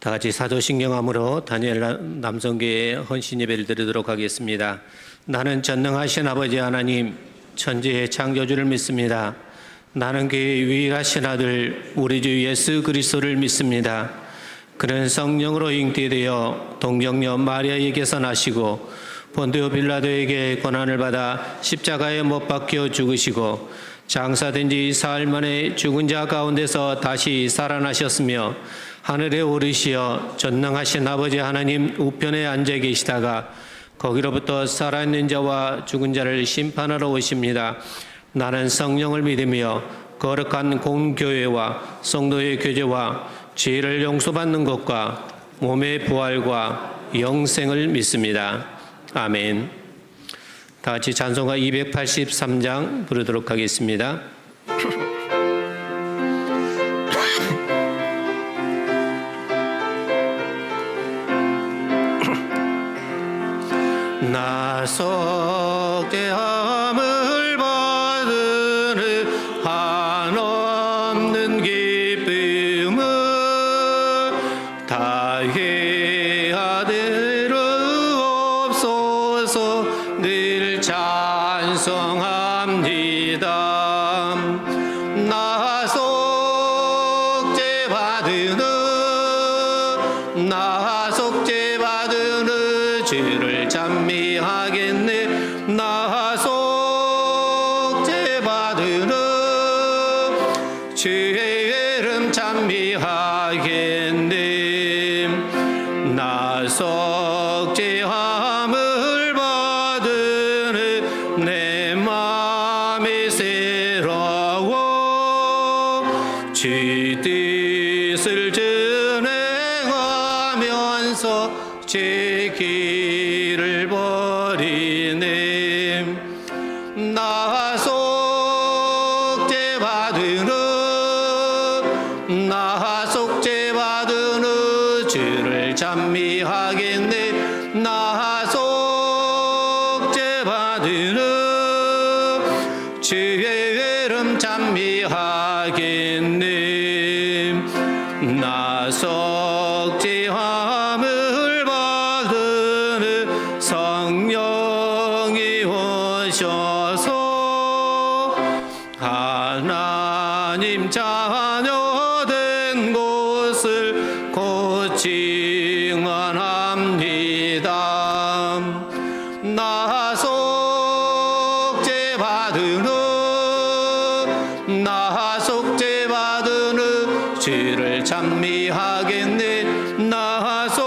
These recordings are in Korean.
다 같이 사도신경함으로 다니엘 남성교회 헌신 예배를 드리도록 하겠습니다. 나는 전능하신 아버지 하나님 천지의 창조주를 믿습니다. 나는 그의 유일하신 아들 우리 주 예수 그리스도를 믿습니다. 그는 성령으로 잉태되어 동정녀 마리아에게서 나시고 본디오 빌라도에게 고난을 받아 십자가에 못 박혀 죽으시고 장사된 지 사흘 만에 죽은 자 가운데서 다시 살아나셨으며 하늘에 오르시어 전능하신 아버지 하나님 우편에 앉아 계시다가 거기로부터 살아있는 자와 죽은 자를 심판하러 오십니다. 나는 성령을 믿으며 거룩한 공교회와 성도의 교제와 죄를 용서받는 것과 몸의 부활과 영생을 믿습니다. 아멘. 다 같이 찬송가 283장 부르도록 하겠습니다. 나 속죄함을 받으니 한없는 기쁨을 다해하되옵소서. 늘 찬송합니다. 나 속죄받으니 주를 찬미하겠네. 나 속죄받으니 주의 이름 찬미하겠네. 나 속죄함을 받으니 내 마음이 새로워 주 뜻을 전행하면서 제 길을 버리네. 나 속죄받으니 주를 찬미하겠네. 나 속죄받으니 주의 이름 찬미하겠네. 나 속죄함을 받으니 성령이 오셔서 하나님 자녀 된 곳을 곧 증언합니다. 나 속죄받으니 주를 찬미하겠네. 나 속죄받으니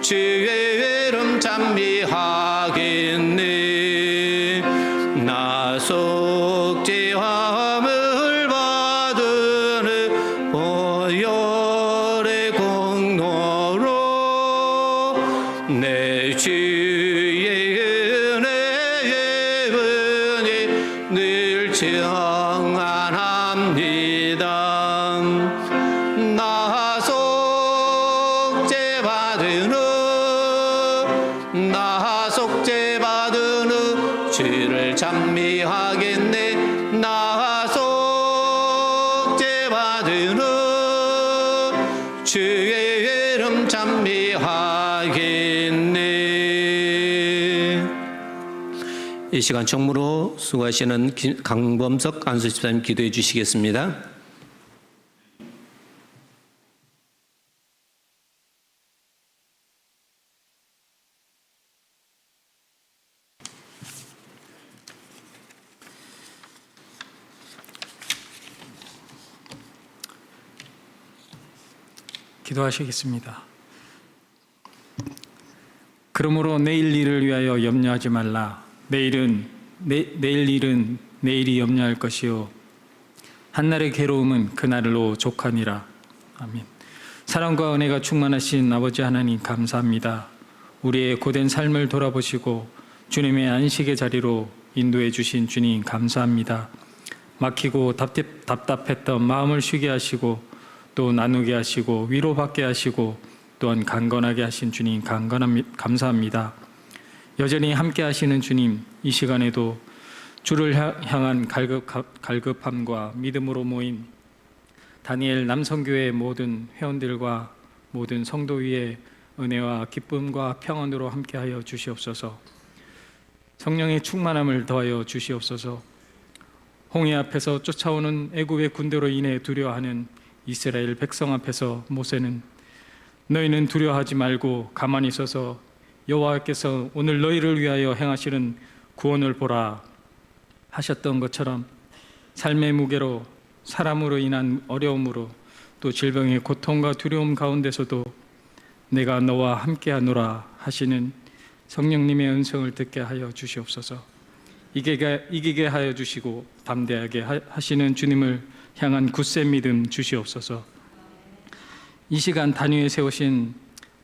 주의 이름 찬미하겠네. 나 속죄함을 받으니 보혈의 공로로 내 주의 은혜의 은이 늘 정한합니다. 나 속죄받으니 주를 찬미하겠네. 나 속죄받으니 주의 이름 찬미하겠네. 이 시간 총무로 수고하시는 강범석 안수집사님 기도해 주시겠습니다. 기도하시겠습니다. 그러므로 내일 일을 위하여 염려하지 말라. 내일 일은 내일이 염려할 것이요 한날의 괴로움은 그날로 족하니라. 아멘. 사랑과 은혜가 충만하신 아버지 하나님 감사합니다. 우리의 고된 삶을 돌아보시고 주님의 안식의 자리로 인도해 주신 주님 감사합니다. 막히고 답답했던 마음을 쉬게 하시고 또 나누게 하시고 위로받게 하시고 또한 강건하게 하신 주님 감사합니다. 여전히 함께 하시는 주님, 이 시간에도 주를 향한 갈급함과 믿음으로 모인 다니엘 남성교회 모든 회원들과 모든 성도 위에 은혜와 기쁨과 평안으로 함께하여 주시옵소서. 성령의 충만함을 더하여 주시옵소서. 홍해 앞에서 쫓아오는 애굽의 군대로 인해 두려워하는 이스라엘 백성 앞에서 모세는 너희는 두려워하지 말고 가만히 서서 여호와께서 오늘 너희를 위하여 행하시는 구원을 보라 하셨던 것처럼 삶의 무게로, 사람으로 인한 어려움으로, 또 질병의 고통과 두려움 가운데서도 내가 너와 함께하노라 하시는 성령님의 음성을 듣게 하여 주시옵소서. 이기게 하여 주시고 담대하게 하시는 주님을 향한 굳세 믿음 주시옵소서. 이 시간 단위에 세우신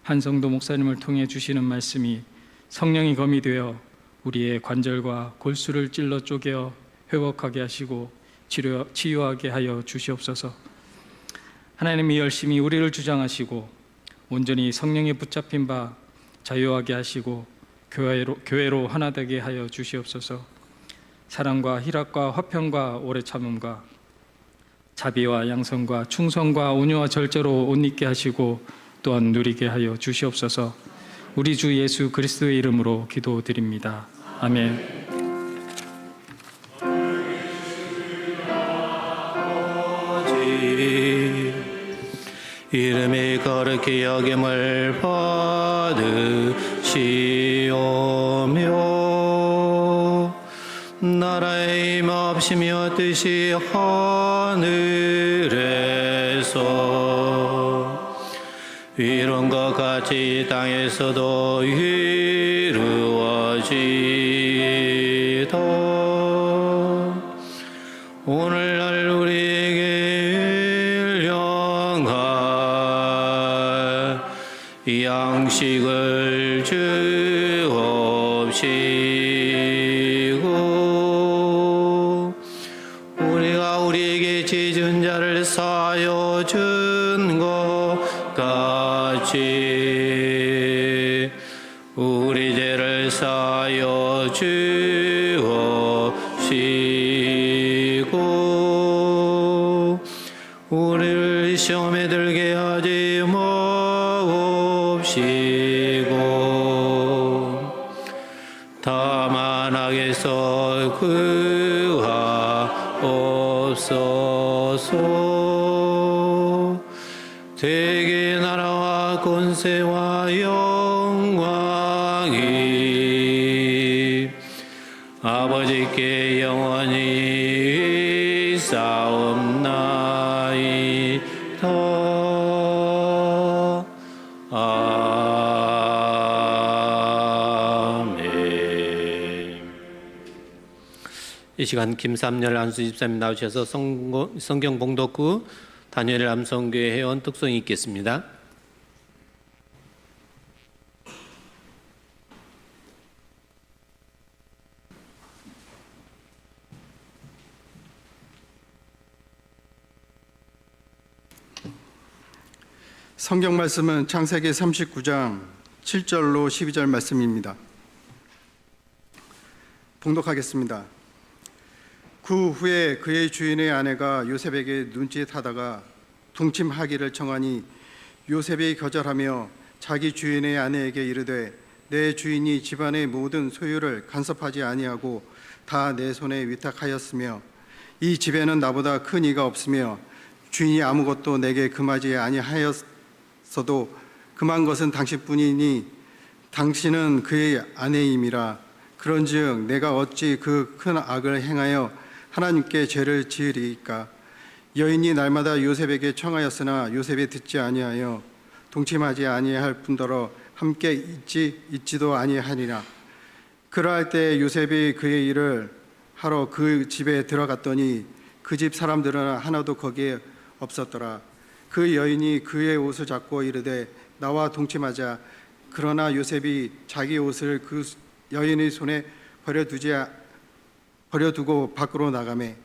한성도 목사님을 통해 주시는 말씀이 성령이 검이 되어 우리의 관절과 골수를 찔러 쪼개어 회복하게 하시고 치유하게 하여 주시옵소서. 하나님이 열심히 우리를 주장하시고 온전히 성령에 붙잡힌 바 자유하게 하시고 교회로 하나 되게 하여 주시옵소서. 사랑과 희락과 화평과 오래 참음과 자비와 양성과 충성과 온유와 절제로 옷 입게 하시고 또한 누리게 하여 주시옵소서. 우리 주 예수 그리스도의 이름으로 기도드립니다. 아멘. 이름이 거룩히 여김을 받으시오며 나라의 힘 없이며 뜻이 하늘에서 이룬 것 같이 땅에서도 이루어지이다. 오늘날 우리에게 일용할 양식을 주옵시고 우리가 우리에게 지은 자를 사하여 준 것 같이 우리 죄를 사하여 주옵시고 우리를 시험에 들게 하지 마옵시고 다만 악에서 구하옵소서. 대개 나라와 권세와 영광이 아버지께 영원히 싸움나이다. 아멘. 이 시간 김삼열 안수 집사님 나오셔서 성경 봉독구 다니엘 남성교회 회원 특송이 있겠습니다. 성경 말씀은 창세기 39장 7절로 12절 말씀입니다. 봉독하겠습니다. 그 후에 그의 주인의 아내가 요셉에게 눈짓하다가 동침하기를 청하니 요셉이 거절하며 자기 주인의 아내에게 이르되 내 주인이 집안의 모든 소유를 간섭하지 아니하고 다 내 손에 위탁하였으며 이 집에는 나보다 큰 이가 없으며 주인이 아무것도 내게 금하지 아니하였어도 금한 것은 당신뿐이니 당신은 그의 아내임이라. 그런즉 내가 어찌 그 큰 악을 행하여 하나님께 죄를 지으리이까. 여인이 날마다 요셉에게 청하였으나 요셉이 듣지 아니하여 동침하지 아니할 뿐더러 함께 있지도 아니하니라. 그러할 때 요셉이 그의 일을 하러 그 집에 들어갔더니 그 집 사람들은 하나도 거기에 없었더라. 그 여인이 그의 옷을 잡고 이르되 나와 동침하자. 그러나 요셉이 자기 옷을 그 여인의 손에 버려두고 밖으로 나가매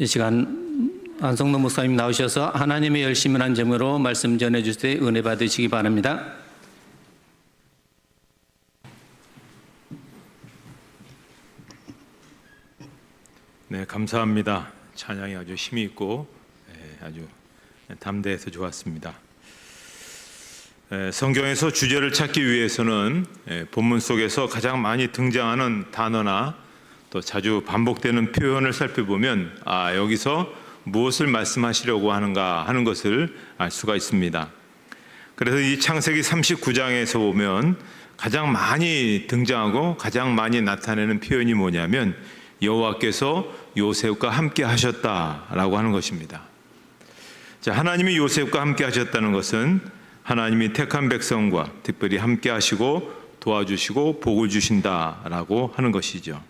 이 시간 안성노 목사님 나오셔서 하나님의 열심이라는 제목으로 말씀 전해주실 때 은혜 받으시기 바랍니다. 네, 감사합니다. 찬양이 아주 힘이 있고 아주 담대해서 좋았습니다. 성경에서 주제를 찾기 위해서는 본문 속에서 가장 많이 등장하는 단어나 또 자주 반복되는 표현을 살펴보면 여기서 무엇을 말씀하시려고 하는가 하는 것을 알 수가 있습니다. 그래서 이 창세기 39장에서 보면 가장 많이 등장하고 가장 많이 나타내는 표현이 뭐냐면 여호와께서 요셉과 함께 하셨다라고 하는 것입니다. 자, 하나님이 요셉과 함께 하셨다는 것은 하나님이 택한 백성과 특별히 함께 하시고 도와주시고 복을 주신다라고 하는 것이죠.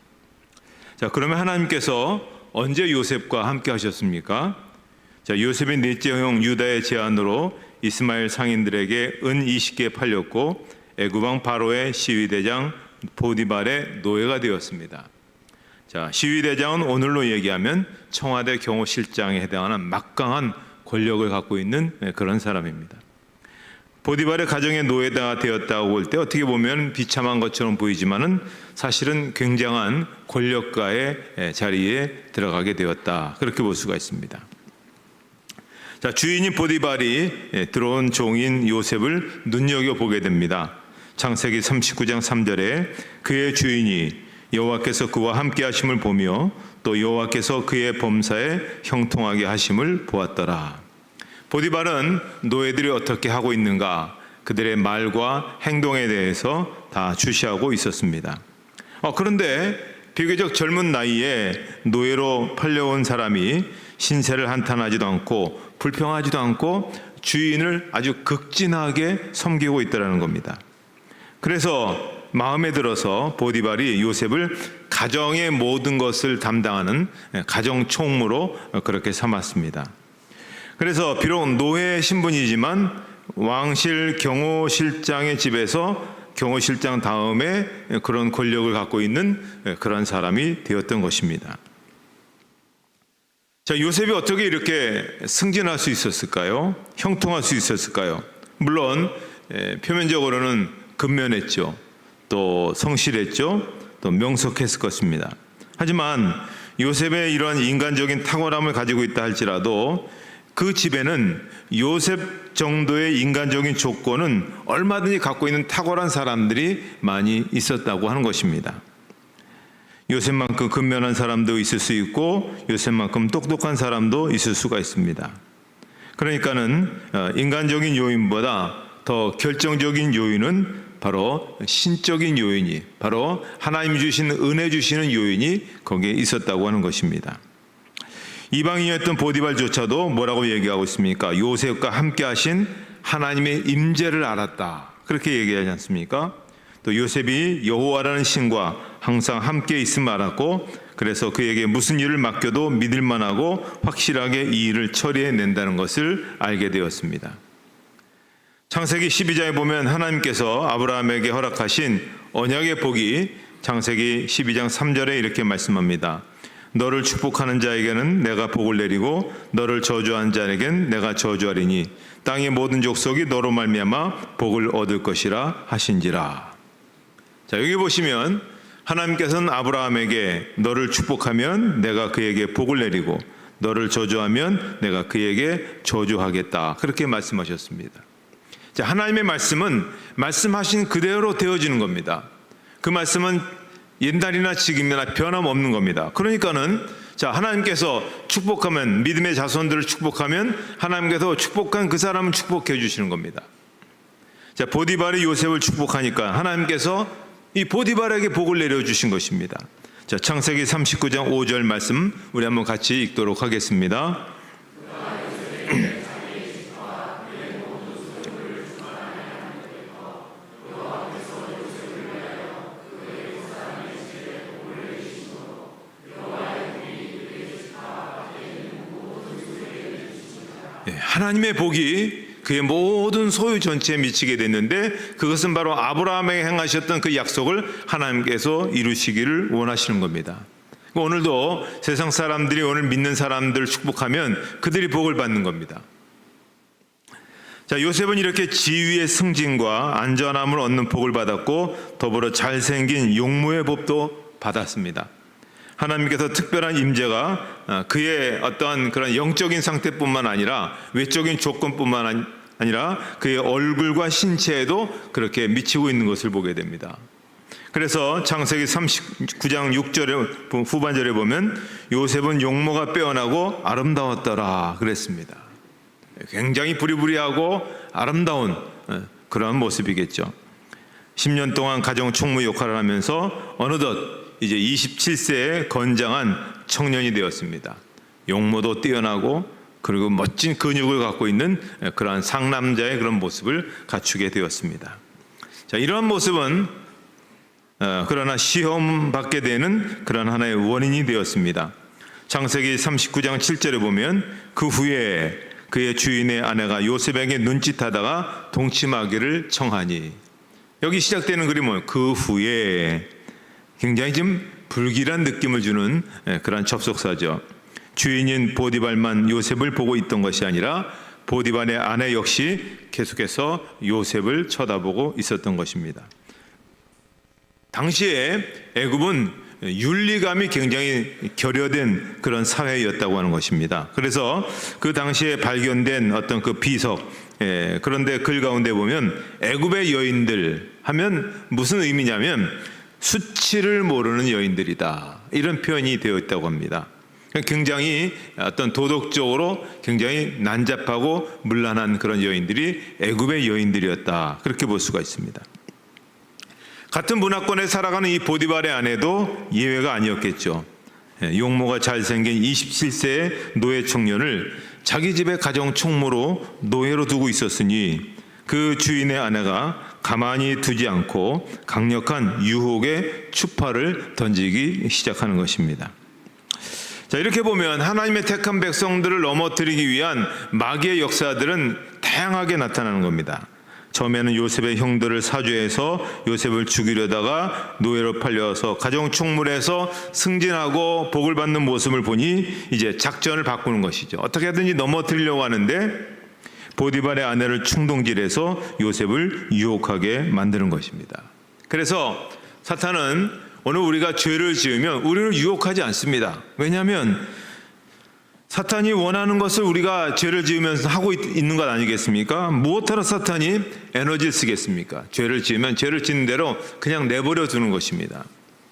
자, 그러면 하나님께서 언제 요셉과 함께 하셨습니까? 자, 요셉의 넷째 형 유다의 제안으로 이스마엘 상인들에게 은 20개 팔렸고 애굽 왕 바로의 시위대장 보디발의 노예가 되었습니다. 자, 시위대장은 오늘로 얘기하면 청와대 경호실장에 해당하는 막강한 권력을 갖고 있는 그런 사람입니다. 보디발의 가정의 노예가 되었다고 볼 때 어떻게 보면 비참한 것처럼 보이지만은 사실은 굉장한 권력가의 자리에 들어가게 되었다, 그렇게 볼 수가 있습니다. 자, 주인인 보디발이 들어온 종인 요셉을 눈여겨보게 됩니다. 창세기 39장 3절에 그의 주인이 여호와께서 그와 함께 하심을 보며 또 여호와께서 그의 범사에 형통하게 하심을 보았더라. 보디발은 노예들이 어떻게 하고 있는가, 그들의 말과 행동에 대해서 다 주시하고 있었습니다. 그런데 비교적 젊은 나이에 노예로 팔려온 사람이 신세를 한탄하지도 않고 불평하지도 않고 주인을 아주 극진하게 섬기고 있다는 겁니다. 그래서 마음에 들어서 보디발이 요셉을 가정의 모든 것을 담당하는 가정 총무로 그렇게 삼았습니다. 그래서 비록 노예 신분이지만 왕실 경호실장의 집에서 경호실장 다음에 그런 권력을 갖고 있는 그런 사람이 되었던 것입니다. 자, 요셉이 어떻게 이렇게 승진할 수 있었을까요? 형통할 수 있었을까요? 물론 표면적으로는 근면했죠. 또 성실했죠. 또 명석했을 것입니다. 하지만 요셉의 이러한 인간적인 탁월함을 가지고 있다 할지라도 그 집에는 요셉 정도의 인간적인 조건은 얼마든지 갖고 있는 탁월한 사람들이 많이 있었다고 하는 것입니다. 요셉만큼 근면한 사람도 있을 수 있고 요셉만큼 똑똑한 사람도 있을 수가 있습니다. 그러니까는 인간적인 요인보다 더 결정적인 요인은 바로 신적인 요인이, 바로 하나님 주신 은혜 주시는 요인이 거기에 있었다고 하는 것입니다. 이방인이었던 보디발조차도 뭐라고 얘기하고 있습니까? 요셉과 함께 하신 하나님의 임재를 알았다, 그렇게 얘기하지 않습니까? 또 요셉이 여호와라는 신과 항상 함께 있음을 알았고 그래서 그에게 무슨 일을 맡겨도 믿을 만하고 확실하게 이 일을 처리해낸다는 것을 알게 되었습니다. 창세기 12장에 보면 하나님께서 아브라함에게 허락하신 언약의 복이 창세기 12장 3절에 이렇게 말씀합니다. 너를 축복하는 자에게는 내가 복을 내리고 너를 저주하는 자에게는 내가 저주하리니 땅의 모든 족속이 너로 말미암아 복을 얻을 것이라 하신지라. 자, 여기 보시면 하나님께서는 아브라함에게 너를 축복하면 내가 그에게 복을 내리고 너를 저주하면 내가 그에게 저주하겠다, 그렇게 말씀하셨습니다. 자, 하나님의 말씀은 말씀하신 그대로 되어지는 겁니다. 그 말씀은 옛날이나 지금이나 변함없는 겁니다. 그러니까는 자, 하나님께서 축복하면, 믿음의 자손들을 축복하면 하나님께서 축복한 그 사람은 축복해 주시는 겁니다. 자, 보디발이 요셉을 축복하니까 하나님께서 이 보디발에게 복을 내려주신 것입니다. 자, 창세기 39장 5절 말씀 우리 한번 같이 읽도록 하겠습니다. 하나님의 복이 그의 모든 소유 전체에 미치게 됐는데 그것은 바로 아브라함에게 행하셨던 그 약속을 하나님께서 이루시기를 원하시는 겁니다. 오늘도 세상 사람들이 오늘 믿는 사람들을 축복하면 그들이 복을 받는 겁니다. 자, 요셉은 이렇게 지위의 승진과 안전함을 얻는 복을 받았고 더불어 잘생긴 용모의 복도 받았습니다. 하나님께서 특별한 임재가 그의 어떤 그런 영적인 상태뿐만 아니라 외적인 조건뿐만 아니라 그의 얼굴과 신체에도 그렇게 미치고 있는 것을 보게 됩니다. 그래서 창세기 39장 6절에 후반절에 보면 요셉은 용모가 빼어나고 아름다웠더라 그랬습니다. 굉장히 부리부리하고 아름다운 그런 모습이겠죠. 10년 동안 가정 총무 역할을 하면서 어느덧 이제 27세의 건장한 청년이 되었습니다. 용모도 뛰어나고 그리고 멋진 근육을 갖고 있는 그러한 상남자의 그런 모습을 갖추게 되었습니다. 자, 이러한 모습은 그러나 시험받게 되는 그런 하나의 원인이 되었습니다. 창세기 39장 7절에 보면 그 후에 그의 주인의 아내가 요셉에게 눈짓하다가 동침하기를 청하니, 여기 시작되는 글이 뭐예요? 그 후에. 굉장히 좀 불길한 느낌을 주는 그런 접속사죠. 주인인 보디발만 요셉을 보고 있던 것이 아니라 보디발의 아내 역시 계속해서 요셉을 쳐다보고 있었던 것입니다. 당시에 애굽은 윤리감이 굉장히 결여된 그런 사회였다고 하는 것입니다. 그래서 그 당시에 발견된 어떤 그 비석, 그런데 글 가운데 보면 애굽의 여인들 하면 무슨 의미냐면 수치를 모르는 여인들이다, 이런 표현이 되어 있다고 합니다. 굉장히 어떤 도덕적으로 굉장히 난잡하고 문란한 그런 여인들이 애굽의 여인들이었다, 그렇게 볼 수가 있습니다. 같은 문화권에 살아가는 이 보디발의 아내도 예외가 아니었겠죠. 용모가 잘생긴 27세의 노예 청년을 자기 집의 가정 총무로 노예로 두고 있었으니 그 주인의 아내가 가만히 두지 않고 강력한 유혹의 추파를 던지기 시작하는 것입니다. 자, 이렇게 보면 하나님의 택한 백성들을 넘어뜨리기 위한 마귀의 역사들은 다양하게 나타나는 겁니다. 처음에는 요셉의 형들을 사주해서 요셉을 죽이려다가 노예로 팔려서 가정 총무에서 승진하고 복을 받는 모습을 보니 이제 작전을 바꾸는 것이죠. 어떻게 하든지 넘어뜨리려고 하는데 보디발의 아내를 충동질해서 요셉을 유혹하게 만드는 것입니다. 그래서 사탄은 오늘 우리가 죄를 지으면 우리를 유혹하지 않습니다. 왜냐하면 사탄이 원하는 것을 우리가 죄를 지으면서 하고 있는 것 아니겠습니까? 무엇하러 사탄이 에너지를 쓰겠습니까? 죄를 지으면 죄를 짓는 대로 그냥 내버려 두는 것입니다.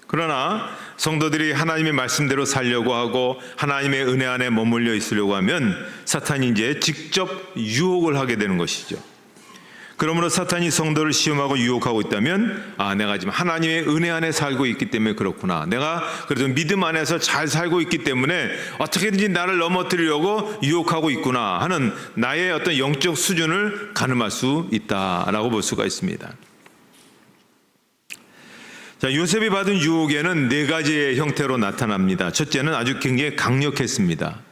그러나 성도들이 하나님의 말씀대로 살려고 하고 하나님의 은혜 안에 머물러 있으려고 하면 사탄이 이제 직접 유혹을 하게 되는 것이죠. 그러므로 사탄이 성도를 시험하고 유혹하고 있다면, 내가 지금 하나님의 은혜 안에 살고 있기 때문에 그렇구나, 내가 그래도 믿음 안에서 잘 살고 있기 때문에 어떻게든지 나를 넘어뜨리려고 유혹하고 있구나 하는 나의 어떤 영적 수준을 가늠할 수 있다라고 볼 수가 있습니다. 자, 요셉이 받은 유혹에는 네 가지의 형태로 나타납니다. 첫째는 아주 굉장히 강력했습니다.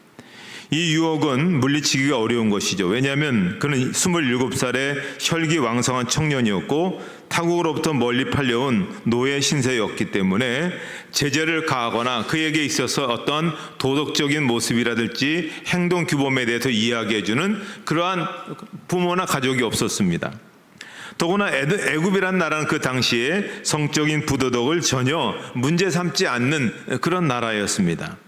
이 유혹은 물리치기가 어려운 것이죠. 왜냐하면 그는 27살의 혈기왕성한 청년이었고 타국으로부터 멀리 팔려온 노예 신세였기 때문에 제재를 가하거나 그에게 있어서 어떤 도덕적인 모습이라든지 행동 규범에 대해서 이야기해주는 그러한 부모나 가족이 없었습니다. 더구나 애굽이란 나라는 그 당시에 성적인 부도덕을 전혀 문제 삼지 않는 그런 나라였습니다.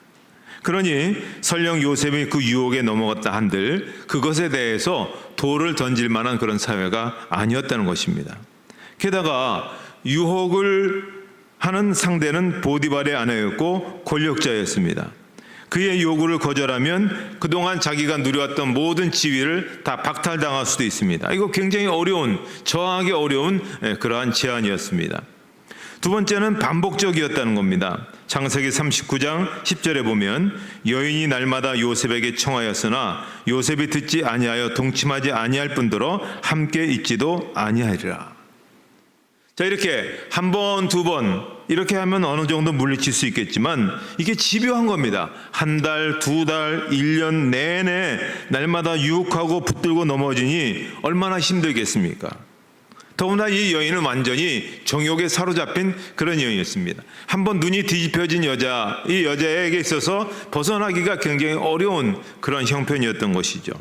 그러니 설령 요셉이 그 유혹에 넘어갔다 한들 그것에 대해서 돌을 던질 만한 그런 사회가 아니었다는 것입니다. 게다가 유혹을 하는 상대는 보디발의 아내였고 권력자였습니다. 그의 요구를 거절하면 그동안 자기가 누려왔던 모든 지위를 다 박탈당할 수도 있습니다. 이거 굉장히 저항하기 어려운 그러한 제안이었습니다. 두 번째는 반복적이었다는 겁니다. 창세기 39장 10절에 보면 여인이 날마다 요셉에게 청하였으나 요셉이 듣지 아니하여 동침하지 아니할 뿐더러 함께 있지도 아니하리라. 자, 이렇게 한 번, 두 번 이렇게 하면 어느 정도 물리칠 수 있겠지만 이게 집요한 겁니다. 한 달, 두 달, 1년 내내 날마다 유혹하고 붙들고 넘어지니 얼마나 힘들겠습니까? 더구나 이 여인은 완전히 정욕에 사로잡힌 그런 여인이었습니다. 한번 눈이 뒤집혀진 여자, 이 여자에게 있어서 벗어나기가 굉장히 어려운 그런 형편이었던 것이죠.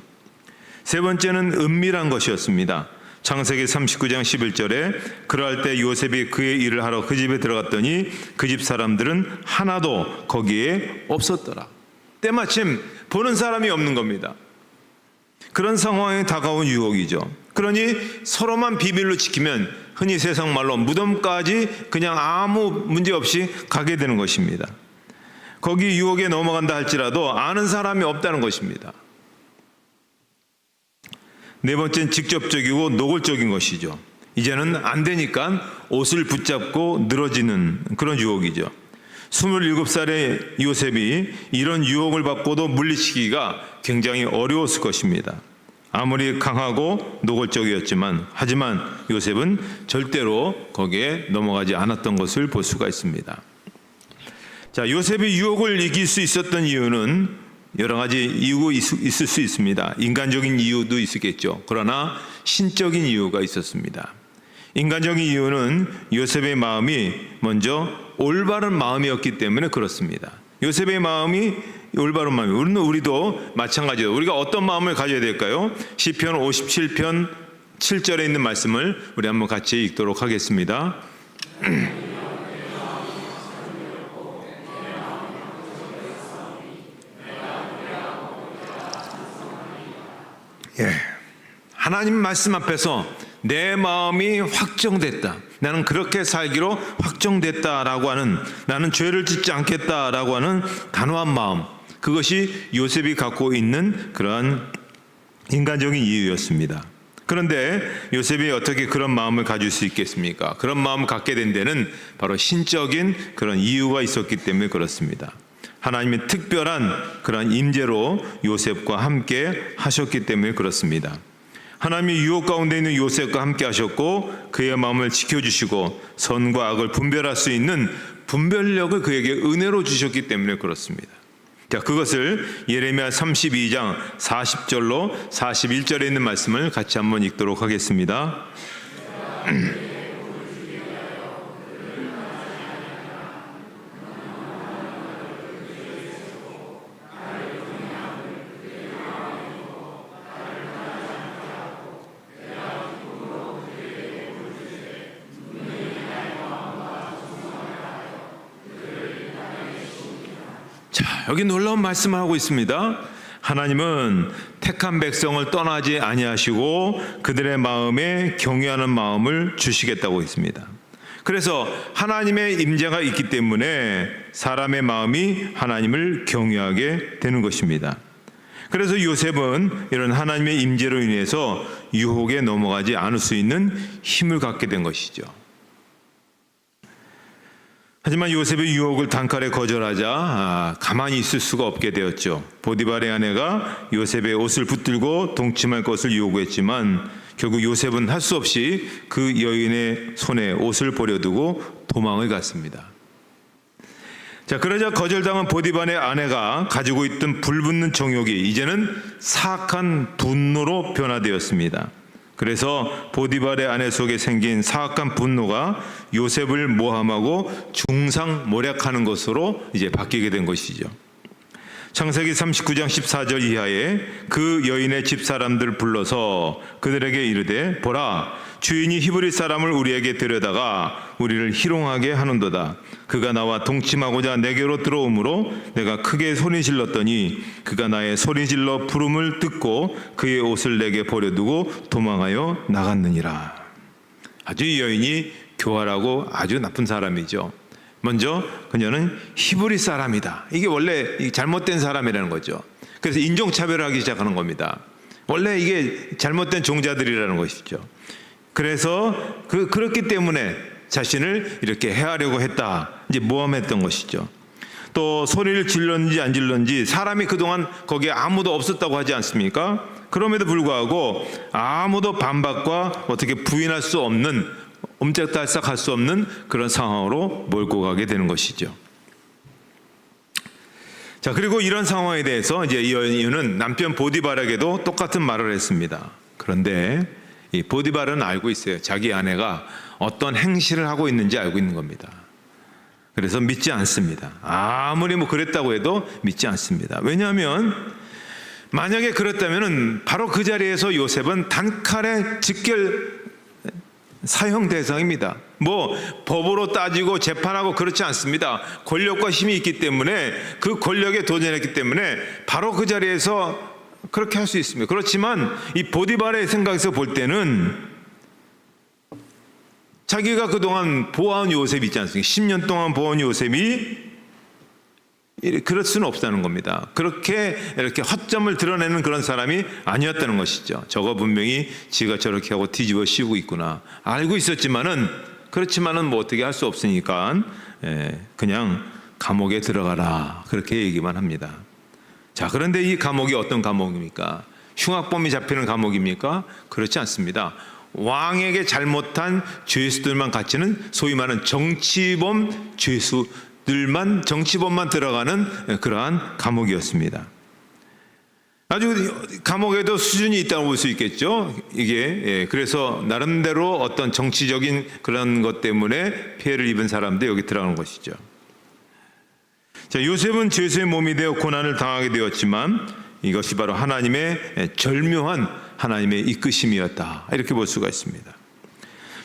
세 번째는 은밀한 것이었습니다. 창세기 39장 11절에 그러할 때 요셉이 그의 일을 하러 그 집에 들어갔더니 그 집 사람들은 하나도 거기에 없었더라. 때마침 보는 사람이 없는 겁니다. 그런 상황에 다가온 유혹이죠. 그러니 서로만 비밀로 지키면 흔히 세상 말로 무덤까지 그냥 아무 문제 없이 가게 되는 것입니다. 거기 유혹에 넘어간다 할지라도 아는 사람이 없다는 것입니다. 네 번째는 직접적이고 노골적인 것이죠. 이제는 안 되니까 옷을 붙잡고 늘어지는 그런 유혹이죠. 27살의 요셉이 이런 유혹을 받고도 물리치기가 굉장히 어려웠을 것입니다. 아무리 강하고 노골적이었지만 하지만 요셉은 절대로 거기에 넘어가지 않았던 것을 볼 수가 있습니다. 자, 요셉이 유혹을 이길 수 있었던 이유는 여러 가지 이유가 있을 수 있습니다. 인간적인 이유도 있었겠죠. 그러나 신적인 이유가 있었습니다. 인간적인 이유는 요셉의 마음이 먼저 올바른 마음이었기 때문에 그렇습니다. 요셉의 마음이 올바른 마음이에요. 우리도 마찬가지예요. 우리가 어떤 마음을 가져야 될까요? 시편 57편 7절에 있는 말씀을 우리 한번 같이 읽도록 하겠습니다. 하나님 말씀 앞에서 내 마음이 확정됐다. 나는 그렇게 살기로 확정됐다라고 하는, 나는 죄를 짓지 않겠다라고 하는 단호한 마음, 그것이 요셉이 갖고 있는 그러한 인간적인 이유였습니다. 그런데 요셉이 어떻게 그런 마음을 가질 수 있겠습니까? 그런 마음을 갖게 된 데는 바로 신적인 그런 이유가 있었기 때문에 그렇습니다. 하나님의 특별한 그런 임재로 요셉과 함께 하셨기 때문에 그렇습니다. 하나님이 유혹 가운데 있는 요셉과 함께 하셨고 그의 마음을 지켜주시고 선과 악을 분별할 수 있는 분별력을 그에게 은혜로 주셨기 때문에 그렇습니다. 자, 그것을 예레미야 32장 40절로 41절에 있는 말씀을 같이 한번 읽도록 하겠습니다. 여기 놀라운 말씀을 하고 있습니다. 하나님은 택한 백성을 떠나지 아니하시고 그들의 마음에 경외하는 마음을 주시겠다고 했습니다. 그래서 하나님의 임재가 있기 때문에 사람의 마음이 하나님을 경외하게 되는 것입니다. 그래서 요셉은 이런 하나님의 임재로 인해서 유혹에 넘어가지 않을 수 있는 힘을 갖게 된 것이죠. 하지만 요셉의 유혹을 단칼에 거절하자 가만히 있을 수가 없게 되었죠. 보디발의 아내가 요셉의 옷을 붙들고 동침할 것을 요구했지만 결국 요셉은 할 수 없이 그 여인의 손에 옷을 버려두고 도망을 갔습니다. 자, 그러자 거절당한 보디발의 아내가 가지고 있던 불붙는 정욕이 이제는 사악한 분노로 변화되었습니다. 그래서 보디발의 아내 속에 생긴 사악한 분노가 요셉을 모함하고 중상모략하는 것으로 이제 바뀌게 된 것이죠. 창세기 39장 14절 이하에 그 여인의 집사람들을 불러서 그들에게 이르되 보라, 주인이 히브리 사람을 우리에게 데려다가 우리를 희롱하게 하는도다. 그가 나와 동침하고자 내게로 들어오므로 내가 크게 소리질렀더니 그가 나의 소리질러 부름을 듣고 그의 옷을 내게 버려두고 도망하여 나갔느니라. 아주 이 여인이 교활하고 아주 나쁜 사람이죠. 먼저 그녀는 히브리 사람이다. 이게 원래 잘못된 사람이라는 거죠. 그래서 인종차별하기 시작하는 겁니다. 원래 이게 잘못된 종자들이라는 것이죠. 그래서 그렇기 때문에 자신을 이렇게 해하려고 했다. 이제 모함했던 것이죠. 또 소리를 질렀는지 안 질렀는지 사람이 그동안 거기에 아무도 없었다고 하지 않습니까? 그럼에도 불구하고 아무도 반박과 어떻게 부인할 수 없는, 옴짝달싹할 수 없는 그런 상황으로 몰고 가게 되는 것이죠. 자, 그리고 이런 상황에 대해서 이제 이 여인은 남편 보디발에게도 똑같은 말을 했습니다. 그런데 이 보디발은 알고 있어요. 자기 아내가 어떤 행실을 하고 있는지 알고 있는 겁니다. 그래서 믿지 않습니다. 아무리 뭐 그랬다고 해도 믿지 않습니다. 왜냐하면 만약에 그렇다면 바로 그 자리에서 요셉은 단칼에 직결 사형 대상입니다. 뭐 법으로 따지고 재판하고 그렇지 않습니다. 권력과 힘이 있기 때문에 그 권력에 도전했기 때문에 바로 그 자리에서 그렇게 할 수 있습니다. 그렇지만 이 보디발의 생각에서 볼 때는 자기가 그동안 보아온 요셉이 있지 않습니까? 10년 동안 보아온 요셉이 그럴 수는 없다는 겁니다. 그렇게 이렇게 허점을 드러내는 그런 사람이 아니었다는 것이죠. 저거 분명히 지가 저렇게 하고 뒤집어 씌우고 있구나 알고 있었지만은 그렇지만은 뭐 어떻게 할 수 없으니까 그냥 감옥에 들어가라 그렇게 얘기만 합니다. 자, 그런데 이 감옥이 어떤 감옥입니까? 흉악범이 잡히는 감옥입니까? 그렇지 않습니다. 왕에게 잘못한 죄수들만 갇히는 소위 말하는 정치범 죄수들만 정치범만 들어가는 그러한 감옥이었습니다. 아주 감옥에도 수준이 있다고 볼 수 있겠죠. 이게 그래서 나름대로 어떤 정치적인 그런 것 때문에 피해를 입은 사람들 여기 들어가는 것이죠. 자, 요셉은 죄수의 몸이 되어 고난을 당하게 되었지만 이것이 바로 하나님의 절묘한 하나님의 이끄심이었다 이렇게 볼 수가 있습니다.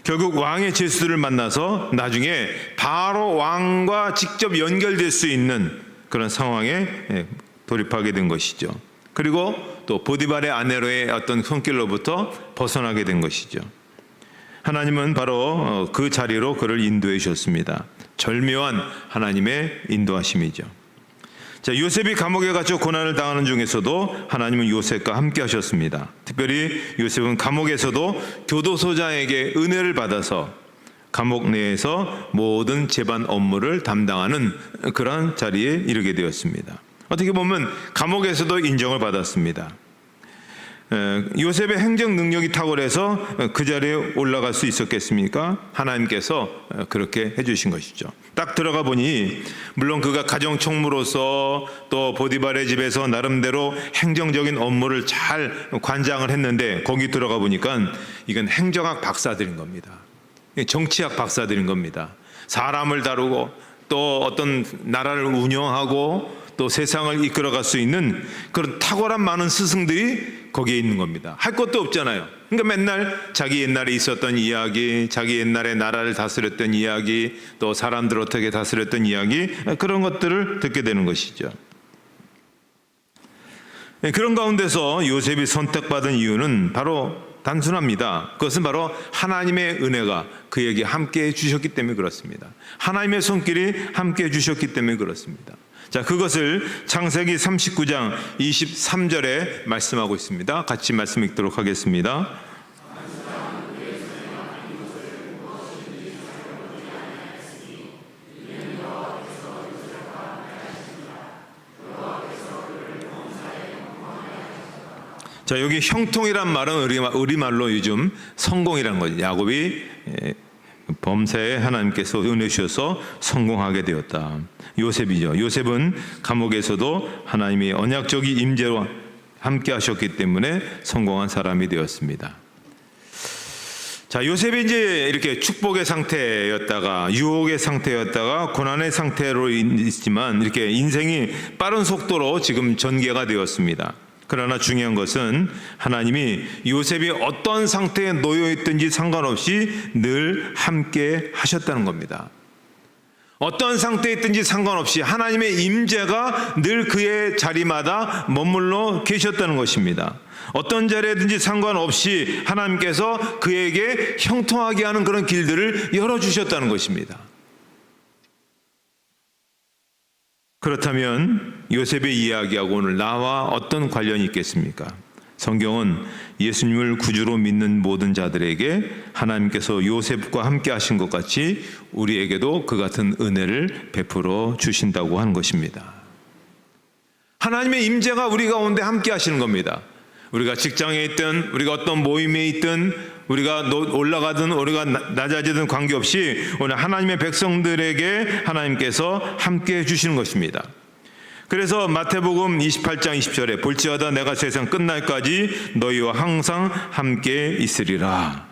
결국 왕의 죄수들을 만나서 나중에 바로 왕과 직접 연결될 수 있는 그런 상황에 돌입하게 된 것이죠. 그리고 또 보디발의 아내로의 어떤 손길로부터 벗어나게 된 것이죠. 하나님은 바로 그 자리로 그를 인도해 주셨습니다. 절묘한 하나님의 인도하심이죠. 자, 요셉이 감옥에 갇혀 고난을 당하는 중에서도 하나님은 요셉과 함께 하셨습니다. 특별히 요셉은 감옥에서도 교도소장에게 은혜를 받아서 감옥 내에서 모든 재반 업무를 담당하는 그런 자리에 이르게 되었습니다. 어떻게 보면 감옥에서도 인정을 받았습니다. 요셉의 행정 능력이 탁월해서 그 자리에 올라갈 수 있었겠습니까? 하나님께서 그렇게 해주신 것이죠. 딱 들어가 보니 물론 그가 가정총무로서 또 보디발의 집에서 나름대로 행정적인 업무를 잘 관장을 했는데 거기 들어가 보니까 이건 행정학 박사들인 겁니다. 정치학 박사들인 겁니다. 사람을 다루고 또 어떤 나라를 운영하고 또 세상을 이끌어갈 수 있는 그런 탁월한 많은 스승들이 거기에 있는 겁니다. 할 것도 없잖아요. 그러니까 맨날 자기 옛날에 있었던 이야기, 자기 옛날에 나라를 다스렸던 이야기, 또 사람들 어떻게 다스렸던 이야기, 그런 것들을 듣게 되는 것이죠. 그런 가운데서 요셉이 선택받은 이유는 바로 단순합니다. 그것은 바로 하나님의 은혜가 그에게 함께해 주셨기 때문에 그렇습니다. 하나님의 손길이 함께해 주셨기 때문에 그렇습니다. 자, 그것을 창세기 39장 23절에 말씀하고 있습니다. 같이 말씀 읽도록 하겠습니다. 자, 여기 형통이란 말은 우리말로 요즘 성공이라는 거죠. 야곱이 범사에 하나님께서 은혜 주셔서 성공하게 되었다. 요셉이죠. 요셉은 감옥에서도 하나님의 언약적인 임재로 함께 하셨기 때문에 성공한 사람이 되었습니다. 자, 요셉이 이제 이렇게 축복의 상태였다가 유혹의 상태였다가 고난의 상태로 있지만 이렇게 인생이 빠른 속도로 지금 전개가 되었습니다. 그러나 중요한 것은 하나님이 요셉이 어떤 상태에 놓여 있든지 상관없이 늘 함께 하셨다는 겁니다. 어떤 상태에 있든지 상관없이 하나님의 임재가 늘 그의 자리마다 머물러 계셨다는 것입니다. 어떤 자리에든지 상관없이 하나님께서 그에게 형통하게 하는 그런 길들을 열어주셨다는 것입니다. 그렇다면 요셉의 이야기하고 오늘 나와 어떤 관련이 있겠습니까? 성경은 예수님을 구주로 믿는 모든 자들에게 하나님께서 요셉과 함께 하신 것 같이 우리에게도 그 같은 은혜를 베풀어 주신다고 하는 것입니다. 하나님의 임재가 우리 가운데 함께 하시는 겁니다. 우리가 직장에 있든 우리가 어떤 모임에 있든 우리가 올라가든 우리가 낮아지든 관계없이 오늘 하나님의 백성들에게 하나님께서 함께 해주시는 것입니다. 그래서 마태복음 28장 20절에 볼지어다 내가 세상 끝날까지 너희와 항상 함께 있으리라.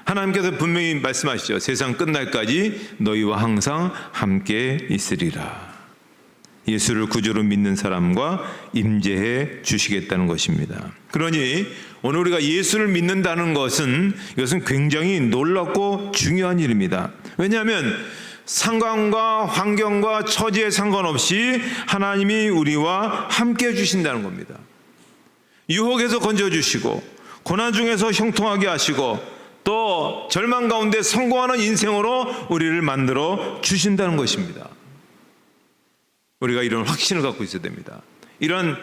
하나님께서 분명히 말씀하시죠. 세상 끝날까지 너희와 항상 함께 있으리라. 예수를 구주로 믿는 사람과 임재해 주시겠다는 것입니다. 그러니 오늘 우리가 예수를 믿는다는 것은 이것은 굉장히 놀랍고 중요한 일입니다. 왜냐하면 상황과 환경과 처지에 상관없이 하나님이 우리와 함께 해주신다는 겁니다. 유혹에서 건져주시고 고난 중에서 형통하게 하시고 또 절망 가운데 성공하는 인생으로 우리를 만들어 주신다는 것입니다. 우리가 이런 확신을 갖고 있어야 됩니다. 이런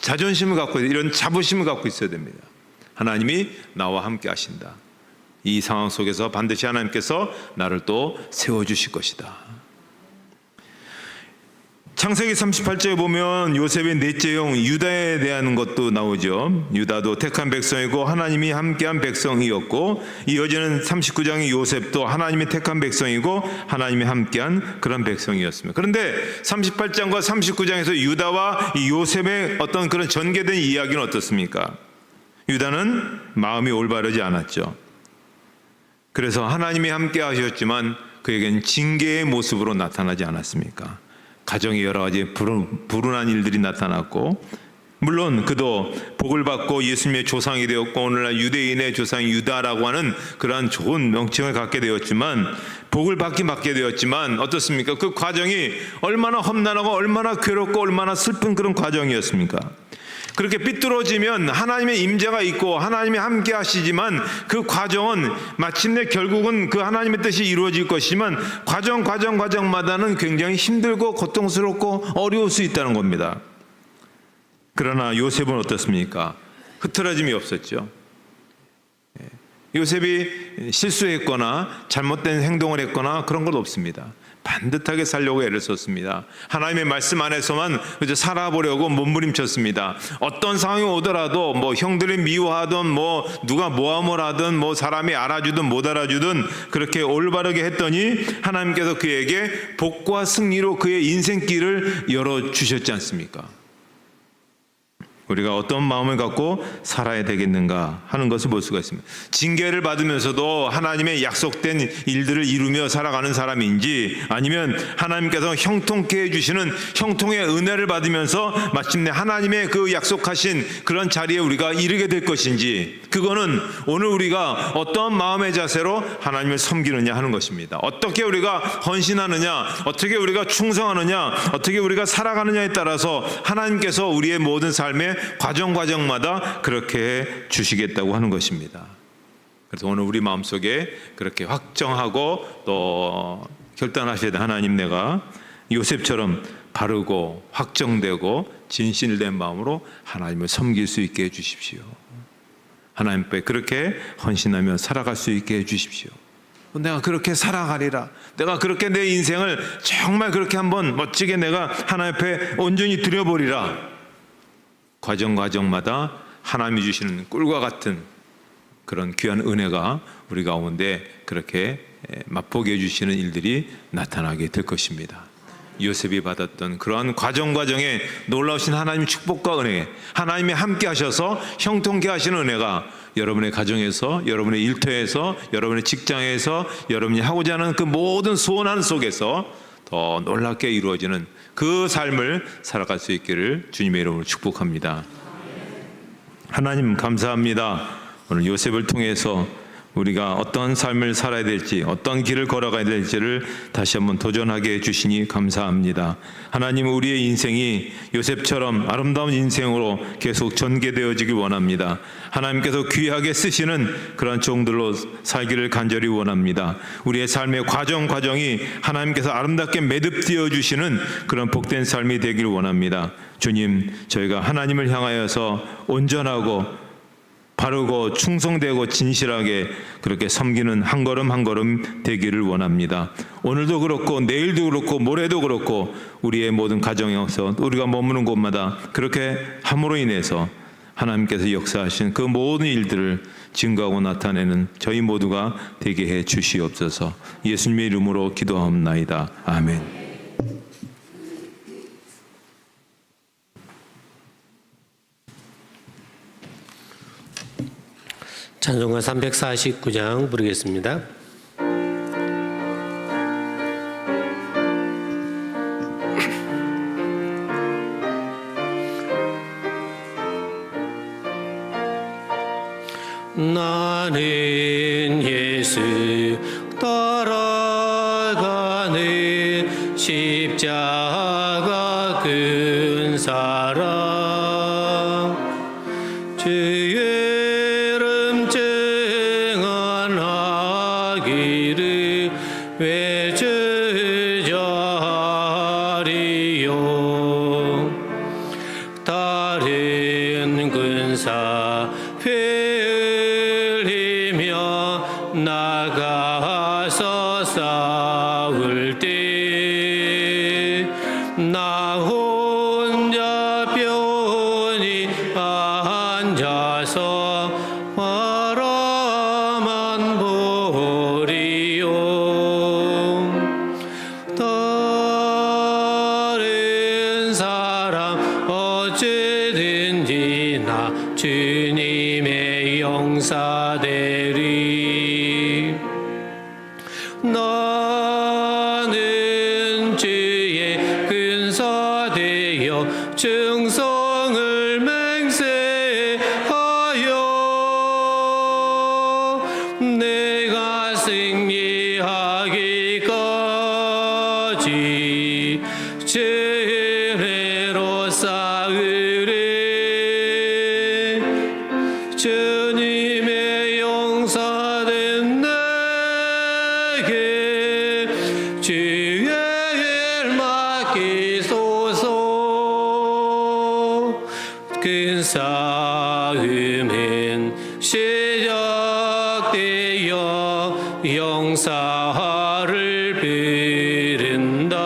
자존심을 갖고 이런 자부심을 갖고 있어야 됩니다. 하나님이 나와 함께 하신다. 이 상황 속에서 반드시 하나님께서 나를 또 세워주실 것이다. 창세기 38절에 보면 요셉의 넷째 형 유다에 대한 것도 나오죠. 유다도 택한 백성이고 하나님이 함께한 백성이었고, 이어지는 39장의 요셉도 하나님이 택한 백성이고 하나님이 함께한 그런 백성이었습니다. 그런데 38장과 39장에서 유다와 이 요셉의 어떤 그런 전개된 이야기는 어떻습니까? 유다는 마음이 올바르지 않았죠. 그래서 하나님이 함께 하셨지만 그에겐 징계의 모습으로 나타나지 않았습니까? 가정에 여러 가지 불운한 일들이 나타났고, 물론 그도 복을 받고 예수님의 조상이 되었고 오늘날 유대인의 조상 유다라고 하는 그러한 좋은 명칭을 갖게 되었지만, 복을 받게 되었지만 어떻습니까? 그 과정이 얼마나 험난하고 얼마나 괴롭고 얼마나 슬픈 그런 과정이었습니까? 그렇게 삐뚤어지면 하나님의 임재가 있고 하나님이 함께 하시지만 그 과정은 마침내 결국은 그 하나님의 뜻이 이루어질 것이지만 과정마다는 굉장히 힘들고 고통스럽고 어려울 수 있다는 겁니다. 그러나 요셉은 어떻습니까? 흐트러짐이 없었죠. 요셉이 실수했거나 잘못된 행동을 했거나 그런 건 없습니다. 반듯하게 살려고 애를 썼습니다. 하나님의 말씀 안에서만 그저 살아보려고 몸부림쳤습니다. 어떤 상황이 오더라도 뭐 형들이 미워하든 뭐 누가 모함을 하든 뭐 사람이 알아주든 못 알아주든 그렇게 올바르게 했더니 하나님께서 그에게 복과 승리로 그의 인생길을 열어주셨지 않습니까? 우리가 어떤 마음을 갖고 살아야 되겠는가 하는 것을 볼 수가 있습니다. 징계를 받으면서도 하나님의 약속된 일들을 이루며 살아가는 사람인지, 아니면 하나님께서 형통케 해주시는 형통의 은혜를 받으면서 마침내 하나님의 그 약속하신 그런 자리에 우리가 이르게 될 것인지, 그거는 오늘 우리가 어떤 마음의 자세로 하나님을 섬기느냐 하는 것입니다. 어떻게 우리가 헌신하느냐, 어떻게 우리가 충성하느냐, 어떻게 우리가 살아가느냐에 따라서 하나님께서 우리의 모든 삶에 과정마다 그렇게 해 주시겠다고 하는 것입니다. 그래서 오늘 우리 마음속에 그렇게 확정하고 또 결단하셔야 돼. 하나님, 내가 요셉처럼 바르고 확정되고 진실된 마음으로 하나님을 섬길 수 있게 해 주십시오. 하나님 앞에 그렇게 헌신하며 살아갈 수 있게 해 주십시오. 내가 그렇게 살아가리라. 내가 그렇게 내 인생을 정말 그렇게 한번 멋지게 내가 하나님 앞에 온전히 드려버리라. 과정마다 하나님이 주시는 꿀과 같은 그런 귀한 은혜가 우리 가운데 그렇게 맛보게 해주시는 일들이 나타나게 될 것입니다. 요셉이 받았던 그러한 과정에 놀라우신 하나님의 축복과 은혜, 하나님이 함께 하셔서 형통케 하시는 은혜가 여러분의 가정에서, 여러분의 일터에서, 여러분의 직장에서, 여러분이 하고자 하는 그 모든 소원 속에서 더 놀랍게 이루어지는 그 삶을 살아갈 수 있기를 주님의 이름으로 축복합니다. 하나님 감사합니다. 오늘 요셉을 통해서 우리가 어떤 삶을 살아야 될지, 어떤 길을 걸어가야 될지를 다시 한번 도전하게 해주시니 감사합니다. 하나님, 우리의 인생이 요셉처럼 아름다운 인생으로 계속 전개되어지길 원합니다. 하나님께서 귀하게 쓰시는 그런 종들로 살기를 간절히 원합니다. 우리의 삶의 과정이 하나님께서 아름답게 매듭되어 주시는 그런 복된 삶이 되길 원합니다. 주님, 저희가 하나님을 향하여서 온전하고 바르고 충성되고 진실하게 그렇게 섬기는 한 걸음 되기를 원합니다. 오늘도 그렇고 내일도 그렇고 모레도 그렇고 우리의 모든 가정에서 우리가 머무는 곳마다 그렇게 함으로 인해서 하나님께서 역사하신 그 모든 일들을 증거하고 나타내는 저희 모두가 되게 해 주시옵소서. 예수님의 이름으로 기도하옵나이다. 아멘. 찬송가 349장 부르겠습니다. 나는 예수 따라가는 십자가 큰 사랑 주의 이름 증언하기를 외쳐자리요 다른 군사 흘리며 나가서 싸울 때 나 혼자 편히 앉아서 바라만 보리요 다른 사람 어찌든지 나 주님의 용사되리 나는 주의 근사되어 충성을 맹세하여 내가 승리하기까지 죄로 싸우리 주님의 용사된 내게 주의 일 맡기소서 큰 싸움은 시작되어 용사를 부른다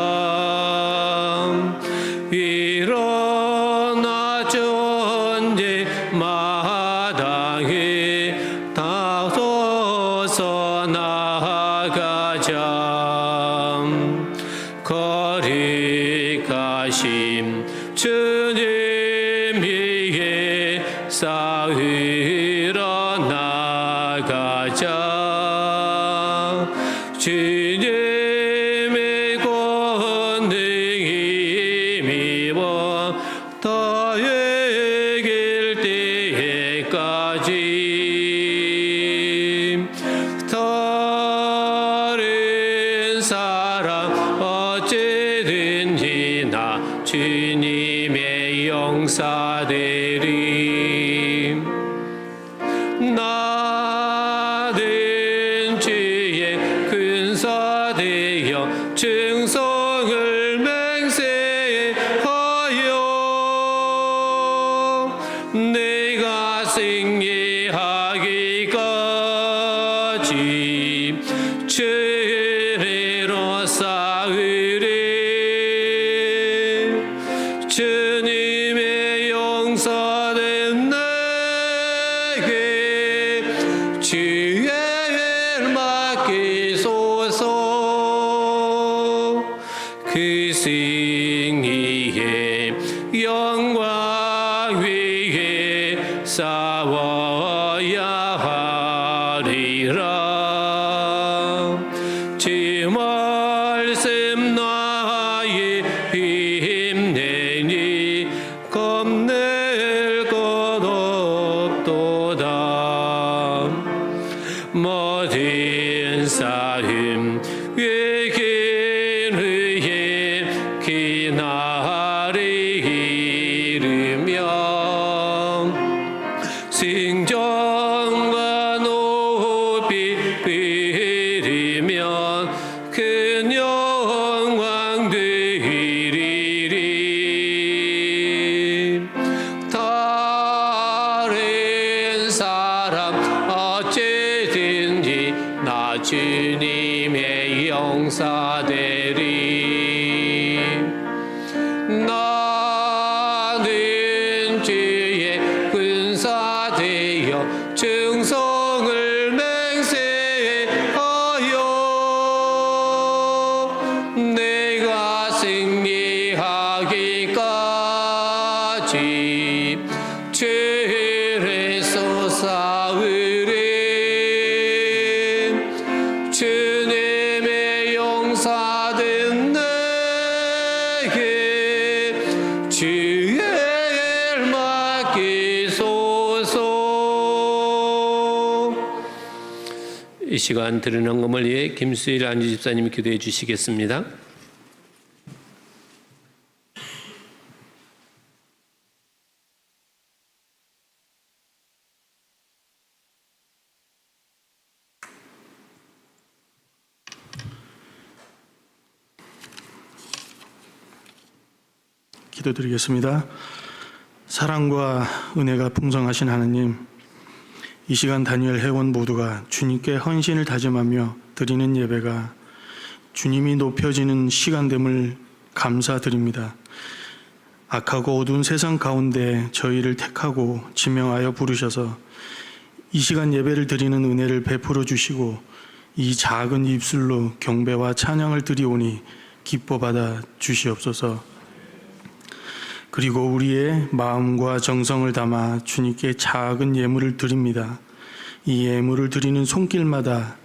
일어나 존재 마당에 다서서 나가자 거룩하심 주님 위에 싸우러 나가자 주님의 권능 힘입어 다 이길 때까지 다른 사람 어찌든지 나 주님의 용사되리 나는 주의 근사되어 충성을 맹세하여 내가 승리하기까지 죄로 싸우리 주님의 용사된 내게 주의 일 맡기소서 그 승리의 영광 위에 싸워야 하리라 주 말씀 나의 힘내니 겁낼 것 없도다 모든 싸움 이긴 후에 그날이 이르며 승전과 높이 빌리면 큰 영광 되리리 다른 사람 어찌든지 나 주님의 용사되리 나는 주의 근사되어 충성을 맹세하여 내가 승리하기까지 죄에서 싸우리 이 시간 드리는 헌금을 위해 김수일 안주 집사님이 기도해 주시겠습니다. 기도드리겠습니다. 사랑과 은혜가 풍성하신 하나님, 이 시간 다니엘 회원 모두가 주님께 헌신을 다짐하며 드리는 예배가 주님이 높여지는 시간됨을 감사드립니다. 악하고 어두운 세상 가운데 저희를 택하고 지명하여 부르셔서 이 시간 예배를 드리는 은혜를 베풀어 주시고 이 작은 입술로 경배와 찬양을 드리오니 기뻐 받아 주시옵소서. 그리고 우리의 마음과 정성을 담아 주님께 작은 예물을 드립니다. 이 예물을 드리는 손길마다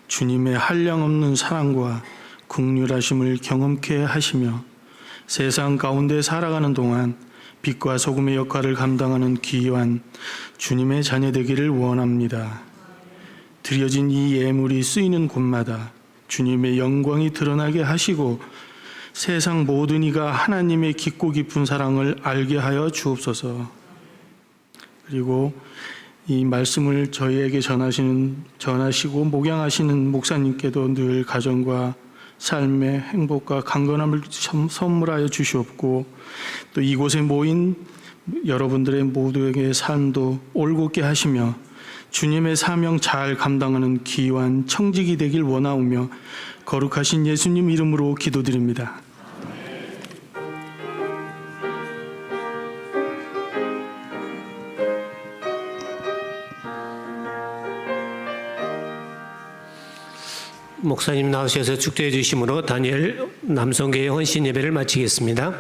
주님의 한량없는 사랑과 긍휼하심을 경험케 하시며 세상 가운데 살아가는 동안 빛과 소금의 역할을 감당하는 귀한 주님의 자녀 되기를 원합니다. 드려진 이 예물이 쓰이는 곳마다 주님의 영광이 드러나게 하시고 세상 모든 이가 하나님의 깊고 깊은 사랑을 알게 하여 주옵소서. 그리고 이 말씀을 저희에게 전하시고 목양하시는 목사님께도 늘 가정과 삶의 행복과 강건함을 선물하여 주시옵고 또 이곳에 모인 여러분들의 모두에게 삶도 올곧게 하시며 주님의 사명 잘 감당하는 귀한 청직이 되길 원하오며 거룩하신 예수님 이름으로 기도드립니다. 목사님 나오셔서 축도해 주심으로 다니엘 남성교회 헌신 예배를 마치겠습니다.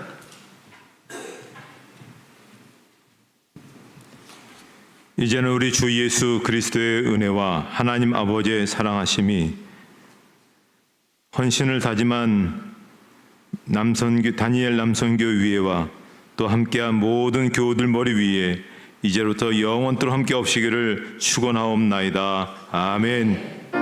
이제는 우리 주 예수 그리스도의 은혜와 하나님 아버지의 사랑하심이 헌신을 다짐한 다니엘 남선교 위에와 또 함께한 모든 교우들 머리 위에 이제부터 영원토록 함께 없시기를 축원하옵나이다. 아멘.